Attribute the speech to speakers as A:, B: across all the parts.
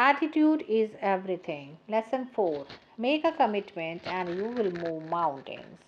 A: Attitude is everything. Lesson 4. Make a commitment and you will move mountains.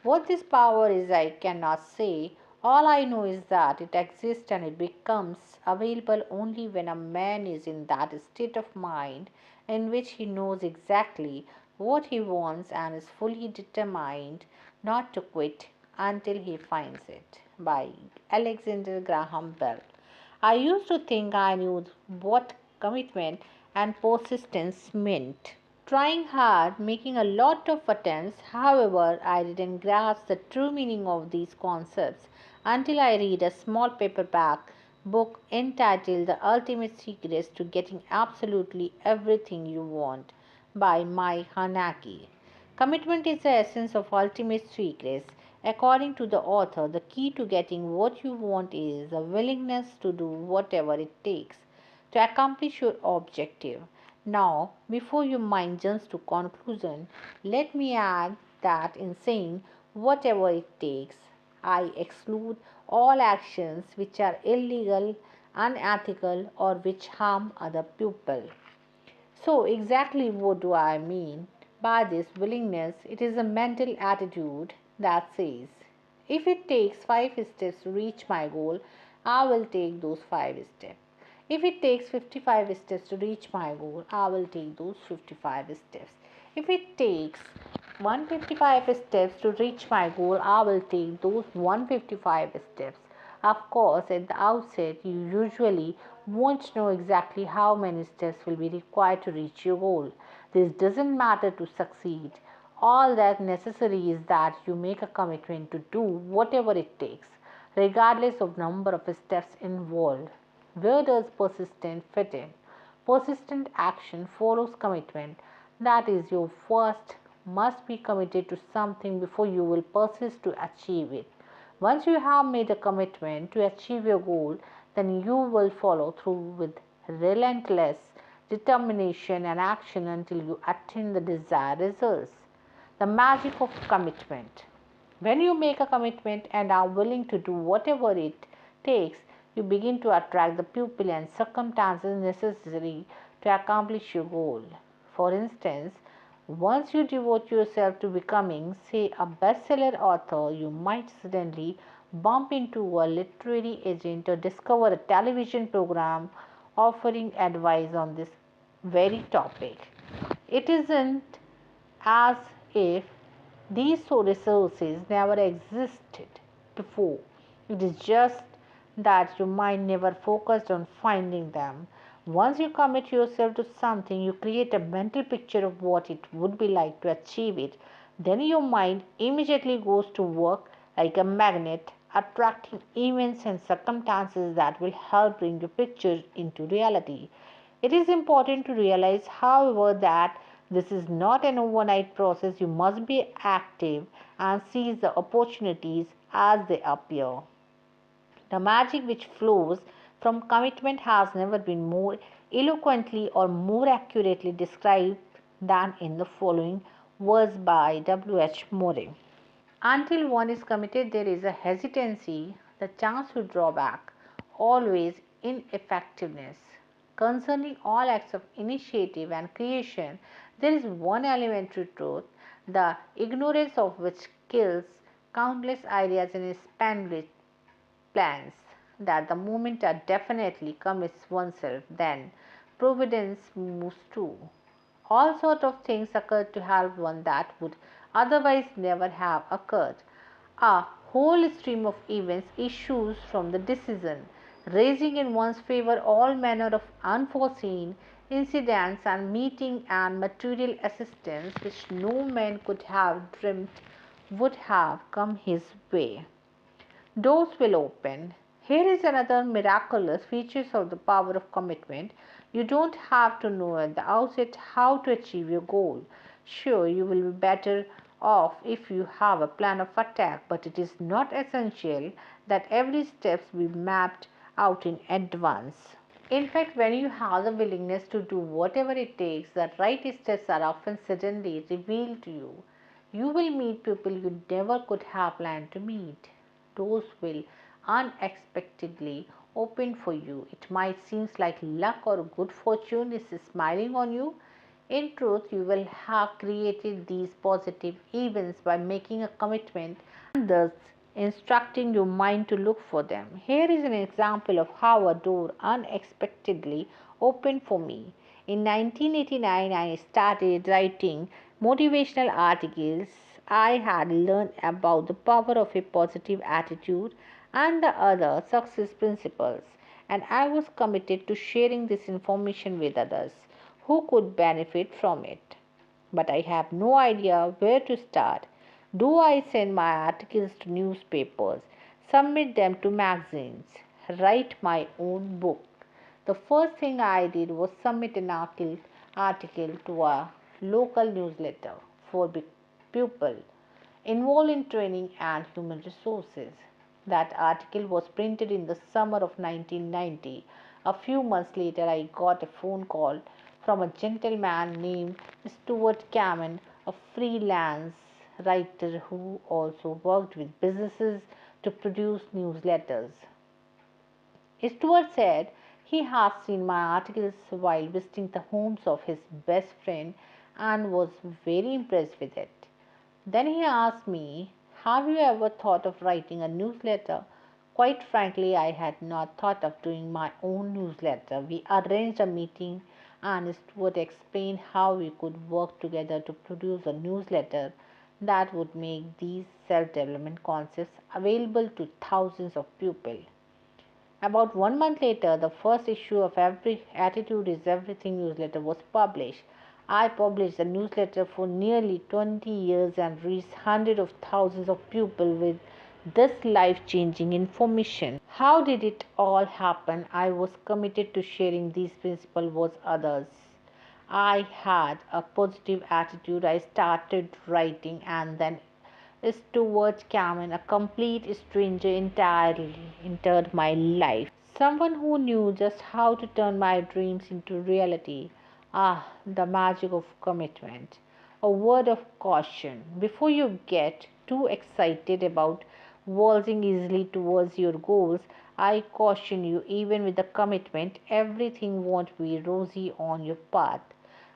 A: What this power is, I cannot say. All I know is that it exists and it becomes available only when a man is in that state of mind in which he knows exactly what he wants and is fully determined not to quit until he finds it. By Alexander Graham Bell. I used to think I knew what commitment and persistence meant. Trying hard, making a lot of attempts, however, I didn't grasp the true meaning of these concepts until I read a small paperback book entitled The Ultimate Secrets to Getting Absolutely Everything You Want by Mai Hanaki. Commitment is the essence of ultimate secrets. According to the author, the key to getting what you want is the willingness to do whatever it takes to accomplish your objective. Now, before your mind jumps to conclusion, let me add that in saying whatever it takes, I exclude all actions which are illegal, unethical, or which harm other people. So, exactly what do I mean by this willingness? It is a mental attitude that says, if it takes 5 steps to reach my goal, I will take those 5 steps. If it takes 55 steps to reach my goal, I will take those 55 steps. If it takes 155 steps to reach my goal, I will take those 155 steps. Of course, at the outset, you usually won't know exactly how many steps will be required to reach your goal. This doesn't matter to succeed. All that necessary is that you make a commitment to do whatever it takes, regardless of number of steps involved. Where does persistent fit in? Persistent action follows commitment. That is, you first must be committed to something before you will persist to achieve it. Once you have made a commitment to achieve your goal, then you will follow through with relentless determination and action until you attain the desired results. The magic of commitment. When you make a commitment and are willing to do whatever it takes, you begin to attract the people and circumstances necessary to accomplish your goal. For instance, once you devote yourself to becoming, say, a bestseller author, you might suddenly bump into a literary agent or discover a television program offering advice on this very topic. It isn't as if these resources never existed before. It is just that your mind never focused on finding them. Once you commit yourself to something, you create a mental picture of what it would be like to achieve it. Then your mind immediately goes to work like a magnet, attracting events and circumstances that will help bring your picture into reality. It is important to realize, however, that this is not an overnight process. You must be active and seize the opportunities as they appear. The magic which flows from commitment has never been more eloquently or more accurately described than in the following words by W.H. Morey. Until one is committed, there is a hesitancy, the chance to draw back, always ineffectiveness. Concerning all acts of initiative and creation, there is one elementary truth, the ignorance of which kills countless ideas and spendless plans, that the moment a definitely commits oneself, then providence moves too. All sorts of things occur to help one that would otherwise never have occurred. A whole stream of events issues from the decision, raising in one's favor all manner of unforeseen incidents and meeting and material assistance which no man could have dreamt would have come his way. Doors will open. Here is another miraculous feature of the power of commitment. You don't have to know at the outset how to achieve your goal. Sure, you will be better off if you have a plan of attack, but it is not essential that every step be mapped out in advance. In fact, when you have the willingness to do whatever it takes, the right steps are often suddenly revealed to you. You will meet people you never could have planned to meet. Doors will unexpectedly opened for you. It might seem like luck or good fortune is smiling on you. In truth, you will have created these positive events by making a commitment and thus instructing your mind to look for them. Here is an example of how a door unexpectedly opened for me. In 1989, I started writing motivational articles. I had learned about the power of a positive attitude and the other success principles, and I was committed to sharing this information with others who could benefit from it. But I have no idea where to start. Do I send my articles to newspapers, submit them to magazines, write my own book? The first thing I did was submit an article to a local newsletter for people involved in training and human resources. That article was printed in the summer of 1990. A few months later, I got a phone call from a gentleman named Stuart Kamen, a freelance writer who also worked with businesses to produce newsletters. Stewart said he had seen my articles while visiting the homes of his best friend and was very impressed with it. Then he asked me, "Have you ever thought of writing a newsletter?" Quite frankly, I had not thought of doing my own newsletter. We arranged a meeting and Stuart explained how we could work together to produce a newsletter that would make these self development concepts available to thousands of people. About 1 month later, the first issue of Every Attitude is Everything newsletter was published. I published the newsletter for nearly 20 years and reached hundreds of thousands of people with this life changing information. How did it all happen? I was committed to sharing these principles with others. I had a positive attitude. I started writing, and then Stuart Kamen, a complete stranger, entirely entered my life. Someone who knew just how to turn my dreams into reality. Ah, the magic of commitment. A word of caution. Before you get too excited about waltzing easily towards your goals, I caution you, even with the commitment, everything won't be rosy on your path.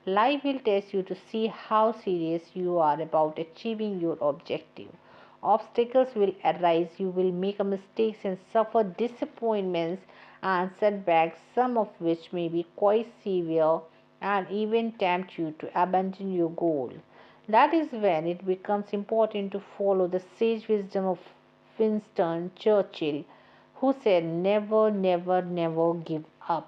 A: Life will test you to see how serious you are about achieving your objective. Obstacles will arise, you will make mistakes and suffer disappointments and setbacks, some of which may be quite severe and even tempt you to abandon your goal. That is when it becomes important to follow the sage wisdom of Winston Churchill, who said, "Never, never, never give up,"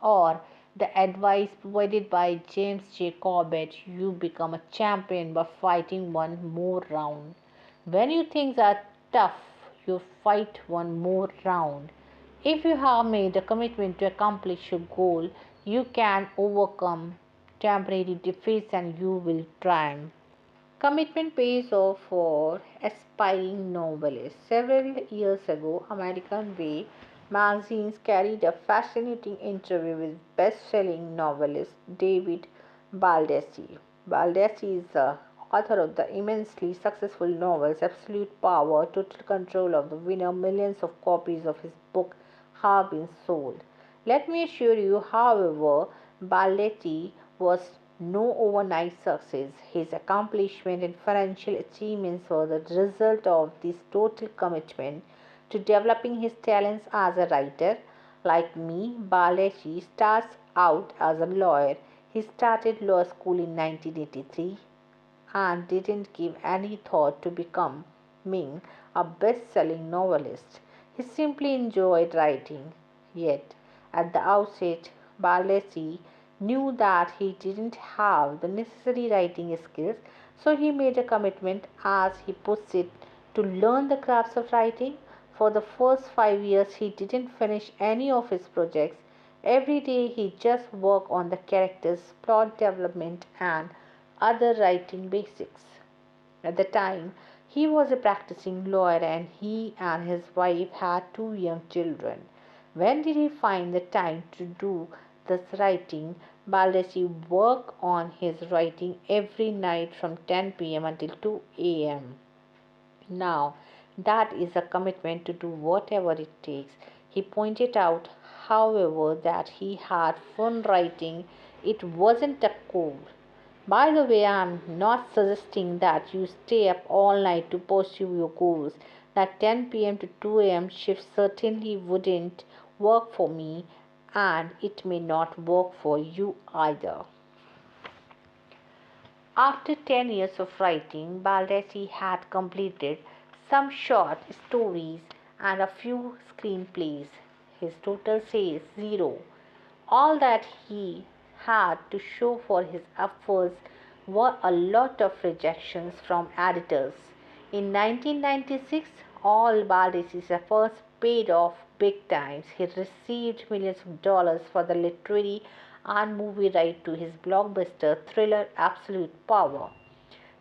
A: or the advice provided by James J. Corbett, "You become a champion by fighting one more round." When you things are tough, you fight one more round. If you have made a commitment to accomplish your goal, you can overcome temporary defeats and you will triumph. Commitment pays off for aspiring novelists. Several years ago, American Way magazines carried a fascinating interview with best-selling novelist David Baldacci. Baldacci is the author of the immensely successful novels Absolute Power, Total Control of the Winner. Millions of copies of his book have been sold. Let me assure you, however, Baldacci was no overnight success. His accomplishment and financial achievements were the result of this total commitment to developing his talents as a writer. Like me, Balaji starts out as a lawyer. He started law school in 1983 and didn't give any thought to becoming a best selling novelist. He simply enjoyed writing. Yet, at the outset, Balaji knew that he didn't have the necessary writing skills, so he made a commitment, as he puts it, to learn the crafts of writing. For the first 5 years, he didn't finish any of his projects. Every day, he just worked on the characters, plot development, and other writing basics. At the time, he was a practicing lawyer and he and his wife had 2 young children. When did he find the time to do this writing? Baldacci worked on his writing every night from 10 p.m. until 2 a.m. Now, that is a commitment to do whatever it takes. He pointed out, however, that he had fun writing. It wasn't a chore. By the way, I'm not suggesting that you stay up all night to pursue your goals. That 10 p.m. to 2 a.m. shift certainly wouldn't work for me, and it may not work for you either. After 10 years of writing, Baldacci had completed some short stories and a few screenplays. His total says zero. All that he had to show for his efforts were a lot of rejections from editors. In 1996, all Baldacci's efforts paid off big time. He received millions of dollars for the literary and movie right to his blockbuster thriller Absolute Power.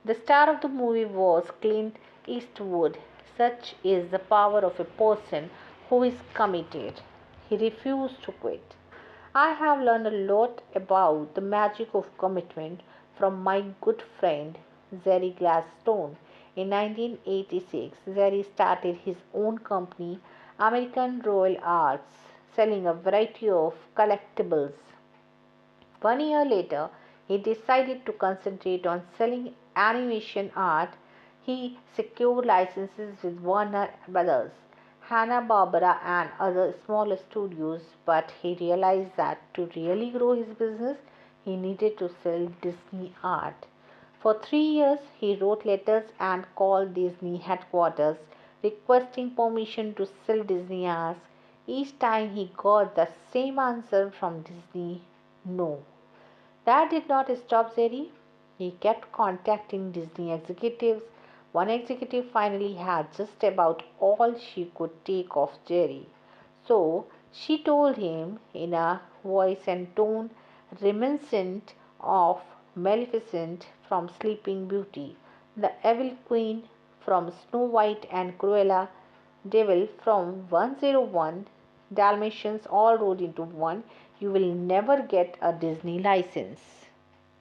A: The star of the movie was Clint Eastwood. Such is the power of a person who is committed. He refused to quit. I have learned a lot about the magic of commitment from my good friend Jerry Gladstone. In 1986, Jerry started his own company, American Royal Arts, selling a variety of collectibles. 1 year later, he decided to concentrate on selling animation art. He secured licenses with Warner Brothers, Hanna-Barbera, and other smaller studios, but he realized that to really grow his business, he needed to sell Disney art. For 3 years, he wrote letters and called Disney headquarters requesting permission to sell Disney art. Each time he got the same answer from Disney: no. That did not stop Jerry. He kept contacting Disney executives. One executive finally had just about all she could take of Jerry. So she told him in a voice and tone reminiscent of Maleficent from Sleeping Beauty, the evil queen from Snow White, and Cruella devil from 101 Dalmatians all rolled into one. You will never get a Disney license.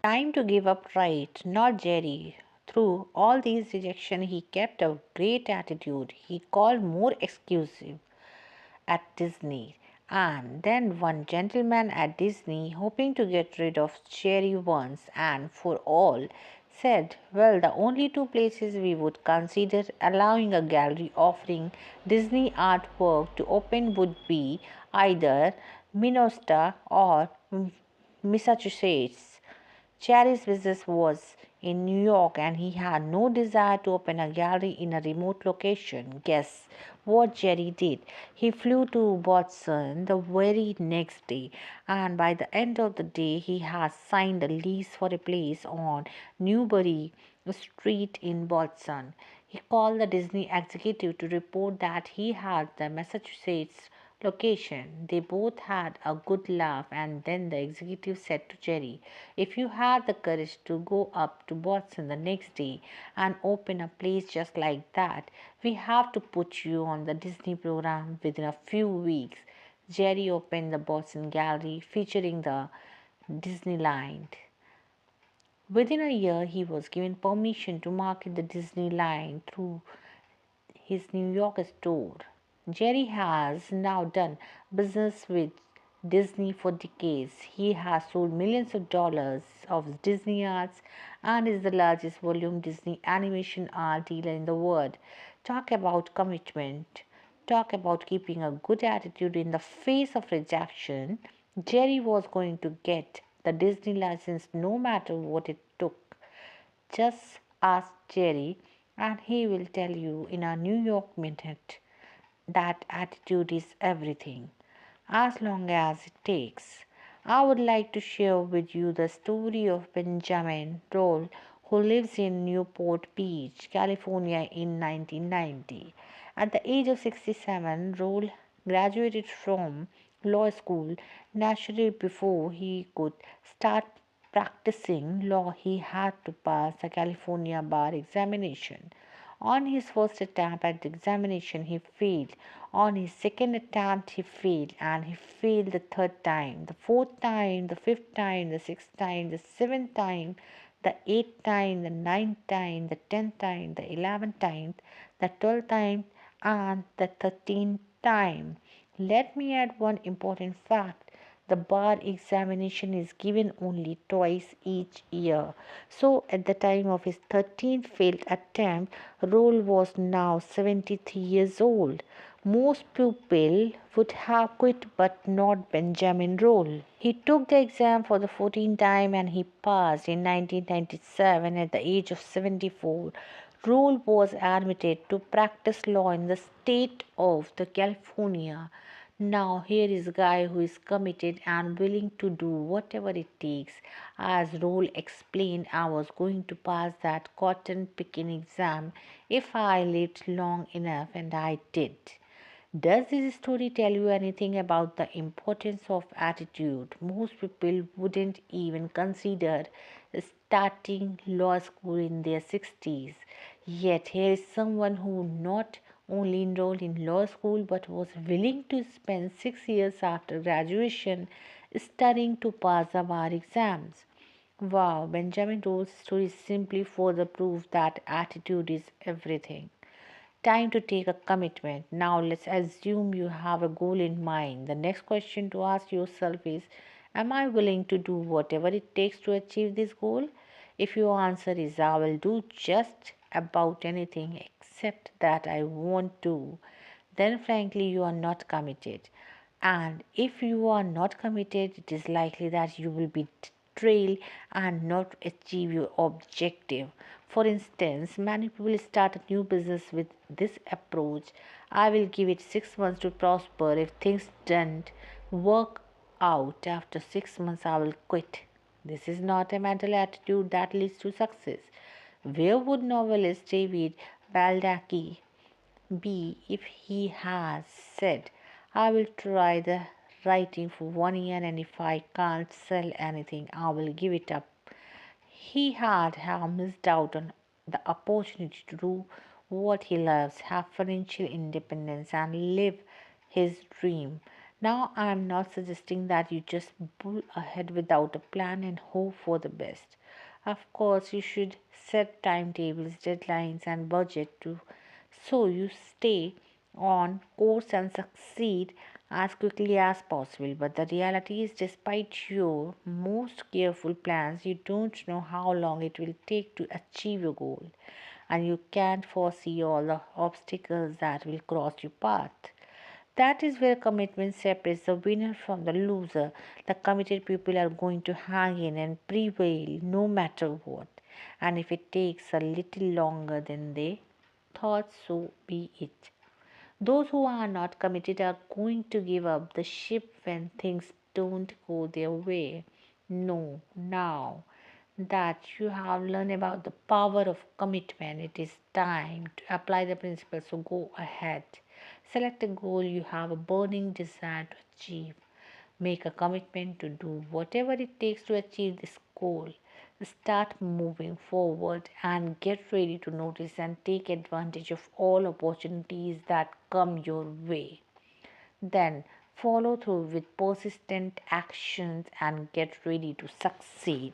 A: Time to give up, right? Not Jerry. Through all these rejections, he kept a great attitude. He called more exclusive at Disney. And then one gentleman at Disney, hoping to get rid of Jerry once and for all, said, well, the only two places we would consider allowing a gallery offering Disney artwork to open would be either Minnesota or Massachusetts. Cherry's business was in New York and he had no desire to open a gallery in a remote location. Guess what Jerry did? He flew to Boston the very next day, and by the end of the day, he had signed a lease for a place on Newbury Street in Boston. He called the Disney executive to report that he had the Massachusetts location. They both had a good laugh, and then the executive said to Jerry, if you had the courage to go up to Boston the next day and open a place just like that, we have to put you on the Disney program within a few weeks. Jerry opened the Boston Gallery featuring the Disneyland. Within a year, he was given permission to market the Disney line through his New York store. Jerry has now done business with Disney for decades. He has sold millions of dollars of Disney arts and is the largest volume Disney animation art dealer in the world. Talk about commitment. Talk about keeping a good attitude in the face of rejection. Jerry was going to get the Disney license no matter what it took. Just ask Jerry, and he will tell you in a New York minute that attitude is everything, as long as it takes. I would like to share with you the story of Benjamin Roll, who lives in Newport Beach, California in 1990. At the age of 67, Roll graduated from law school. Naturally, before he could start practicing law, he had to pass the California bar examination. On his first attempt at the examination, he failed. On his second attempt, he failed, and he failed the third time, the fourth time, the fifth time, the sixth time, the seventh time, the eighth time, the ninth time, the 10th time, the 11th time, the 12th time, and the 13th time. Let me add one important fact. The bar examination is given only twice each year. So, at the time of his 13th failed attempt, Roll was now 73 years old. Most people would have quit, but not Benjamin Roll. He took the exam for the 14th time and he passed in 1997 at the age of 74. Roll was admitted to practice law in the state of the California. Now here is a guy who is committed and willing to do whatever it takes. As Roll explained, I was going to pass that cotton picking exam if I lived long enough, and I did. Does this story tell you anything about the importance of attitude? Most people wouldn't even consider starting law school in their 60s. Yet here is someone who not only enrolled in law school but was willing to spend 6 years after graduation studying to pass the bar exams. Wow, Benjamin Roll's story is simply further proof that attitude is everything. Time to take a commitment. Now, let's assume you have a goal in mind. The next question to ask yourself is: am I willing to do whatever it takes to achieve this goal? If your answer is I will do just about anything except that I want to, then frankly you are not committed. And if you are not committed, it is likely that you will be trail and not achieve your objective. For instance, many people start a new business with this approach. I will give it 6 months to prosper. If things don't work out after 6 months, I will quit. This is not a mental attitude that leads to success. Where would novelist David Baldacci be if he has said, I will try the writing for 1 year and if I can't sell anything, I will give it up? He had have missed out on the opportunity to do what he loves, have financial independence, and live his dream. Now, I am not suggesting that you just pull ahead without a plan and hope for the best. Of course, you should set timetables, deadlines, and budget to so you stay on course and succeed as quickly as possible. But the reality is, despite your most careful plans, you don't know how long it will take to achieve your goal, and you can't foresee all the obstacles that will cross your path. That is where commitment separates the winner from the loser. The committed people are going to hang in and prevail no matter what. And if it takes a little longer than they thought, so be it. Those who are not committed are going to give up the ship when things don't go their way. No, now that you have learned about the power of commitment, it is time to apply the principles. So go ahead. Select a goal you have a burning desire to achieve. Make a commitment to do whatever it takes to achieve this goal. Start moving forward and get ready to notice and take advantage of all opportunities that come your way. Then follow through with persistent actions and get ready to succeed.